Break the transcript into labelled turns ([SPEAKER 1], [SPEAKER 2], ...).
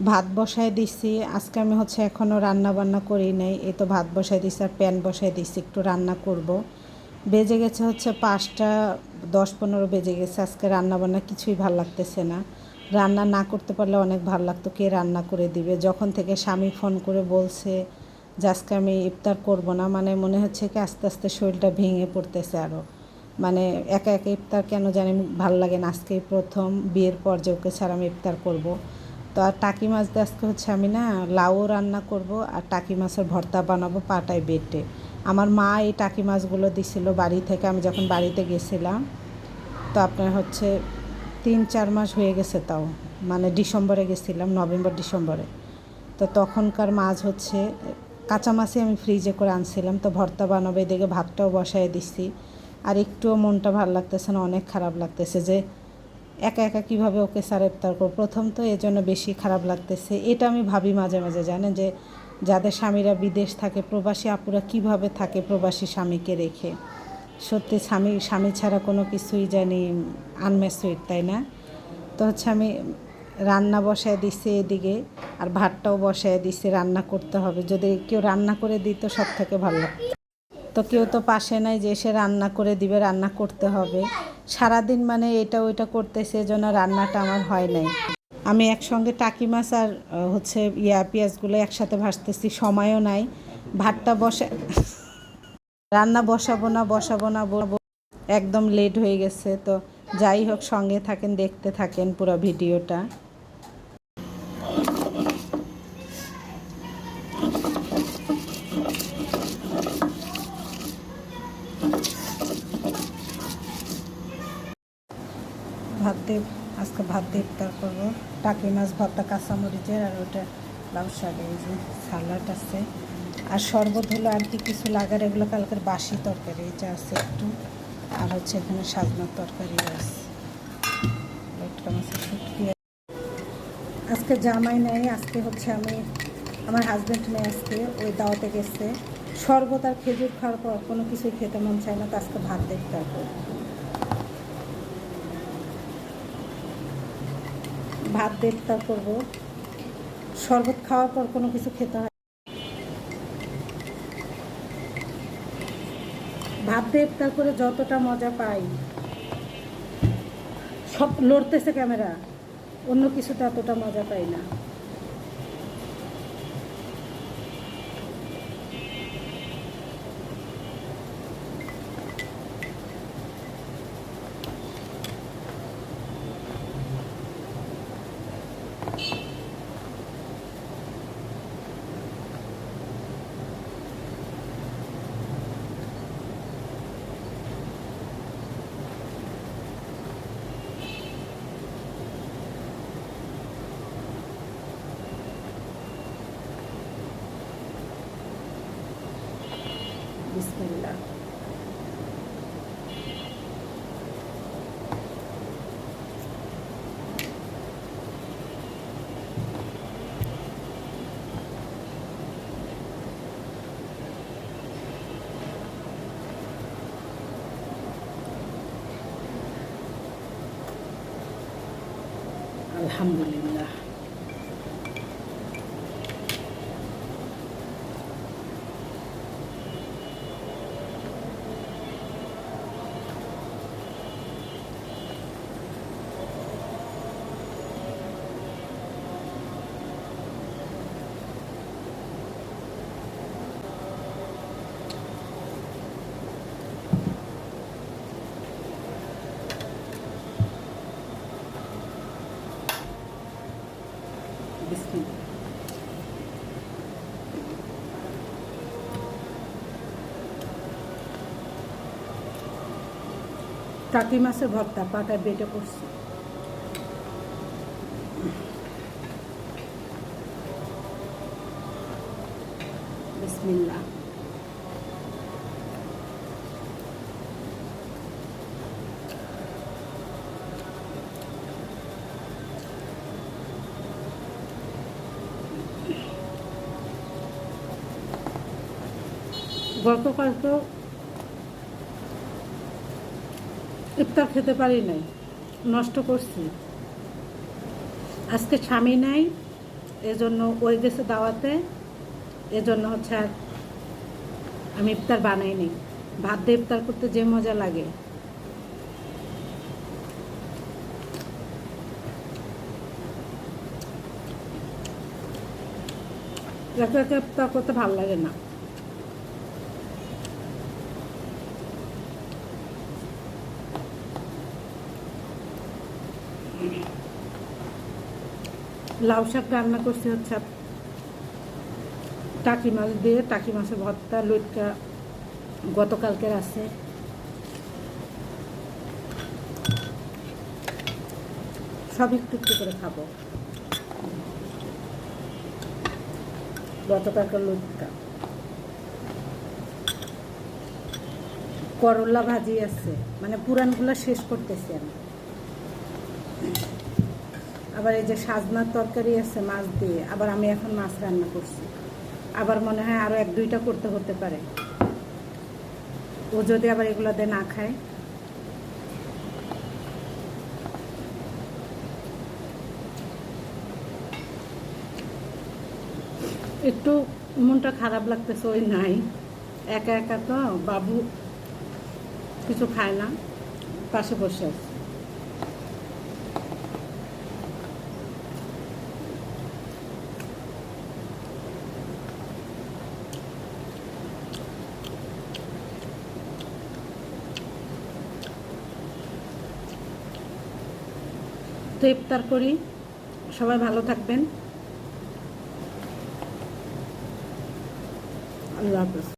[SPEAKER 1] ভাত বসায় দিছি। আজকে আমি হচ্ছে এখনও রান্না বান্না করি নাই। এই তো ভাত বসায় দিছি আর প্যান বসায় দিছি, একটু রান্না করব। বেজে গেছে হচ্ছে 5টা 10-15 বেজে গেছে। আজকে রান্না বান্না কিছুই ভাল লাগতেছে না। রান্না না করতে পারলে অনেক ভাল লাগতো, কে রান্না করে দিবে। যখন থেকে স্বামী ফোন করে বলছে যে আজকে আমি ইফতার করব না, মানে মনে হচ্ছে কি আস্তে আস্তে শরীরটা ভেঙে পড়তেছে আরও। মানে একা একা ইফতার কেন জানি ভাল লাগে না। আজকেই প্রথম বিয়ের পর যে ওকে ছাড়া আমি ইফতার করব। তো আর টাকি মাছ দিয়ে আজকে হচ্ছে আমি না লাউও রান্না করব আর টাকি মাছের ভর্তা বানাবো পাটায় বেটে। আমার মা এই টাকি মাছগুলো দিছিল বাড়ি থেকে, আমি যখন বাড়িতে গেছিলাম। তো আপনার হচ্ছে 3-4 মাস হয়ে গেছে তাও, মানে ডিসেম্বরে গেছিলাম, নভেম্বর-ডিসেম্বরে। তো তখনকার মাছ হচ্ছে কাঁচা মাছই আমি ফ্রিজে করে আনছিলাম। তো ভর্তা বানাবে, এদিকে ভাতটাও বসায় দিছি। আর একটুও মনটা ভালো লাগতেছে না, অনেক খারাপ লাগতেছে যে একা একা কীভাবে ওকে স্যার ইফতার করবো। প্রথম তো এই জন্য বেশি খারাপ লাগতেছে। এটা আমি ভাবি মাঝে মাঝে, জানেন, যে যাদের স্বামীরা বিদেশ থাকে, প্রবাসী আপুরা কিভাবে থাকে প্রবাসী স্বামীকে রেখে। সত্যি স্বামী ছাড়া কোনো কিছুই জানি আনমেসুইট, তাই না? তো হচ্ছে আমি রান্না বসায় দিছি এদিকে, আর ভাতটাও বসায় দিছি। রান্না করতে হবে, যদি কেউ রান্না করে দিত সব থেকে ভালো লাগতো। তো কেউ তো পাশে নাই যে এসে রান্না করে দিবে, রান্না করতে হবে। সারাদিন মানে এটা ওইটা করতেছে, এজন্য রান্নাটা আমার হয় নাই। আমি একসঙ্গে টাকি মাছ আর হচ্ছে পেঁয়াজগুলো একসাথে ভাজতেছি, সময়ও নাই। ভাতটা রান্না বসাবো না, একদম লেট হয়ে গেছে। তো যাই হোক, সঙ্গে থাকেন, দেখতে থাকেন পুরো ভিডিওটা। আজকে ভাত দিয়ে ইফতার করবো। টাকি মাছ ভর্তা কাঁচামরিচের, আর ওটা লাউ শাকের, এই যে সালাড আছে। আর শরবত হলো, আর কি কিছু লাগার, এগুলো কালকের বাসি তরকারি, এটা আছে একটু। আর হচ্ছে এখানে সাজনার তরকারি আছে, লটকা মাছের শুটকি। আজকে জামাই নেই, আজকে হচ্ছে আমার হাজব্যান্ড নেই আজকে, ওই দাওয়াতে গেছে। শরবত আর খেজুর খাওয়ার পর কোনো কিছুই খেতে মন চায় না, তো আজকে ভাত দিয়ে ইফতার করবো। ভাত দিয়ে ইফতার করবো। শরবত খাওয়ার পর কোনো কিছু খেতে হয়। ভাত দিয়ে ইফতার করে যতটা মজা পাই, সব লড়তেছে ক্যামেরা, অন্য কিছুতে এতটা মজা পাই না। বিসমিল্লাহ। আলহামদুলিল্লাহ। বিসমিল্লাহ। টাকি মাছের ভর্তা পাটায় বেটে করছি। বিসমিল্লাহ। গতকাল তো ইফতার খেতে পারি নাই, নষ্ট করছি। আজকে স্বামী নাই, এজন্য ওই গেছে দাওয়াতে, এজন্য হচ্ছে আর আমি ইফতার বানাইনি। ভাত দিয়ে ইফতার করতে যে মজা লাগে, একা একা ইফতার করতে ভালো লাগে না। লাউ শাক রান্না করছি হচ্ছে টাকি মাছ দিয়ে, টাকি মাছের ভর্তা, লইট্টা গতকালকের আছে। সব একটু একটু করে খাবো। গতকালকের লইট্টা, করলা ভাজি আছে, মানে পুরানগুলো শেষ করতেছি আমি। আবার এই যে সাজনার তরকারি আছে মাছ দিয়ে, আবার আমি এখন মাছ রান্না করছি। আবার মনে হয় আরও 1-2টা করতে হতে পারে, ও যদি আবার এগুলো দিয়ে না খায়। একটু মনটা খারাপ লাগতেছে, ওই নাই, একা একা তো, বাবু কিছু খায় না, পাশে বসে আছে। তো ইফতার করি, সবাই ভালো থাকবেন, আল্লাহ হাফেজ।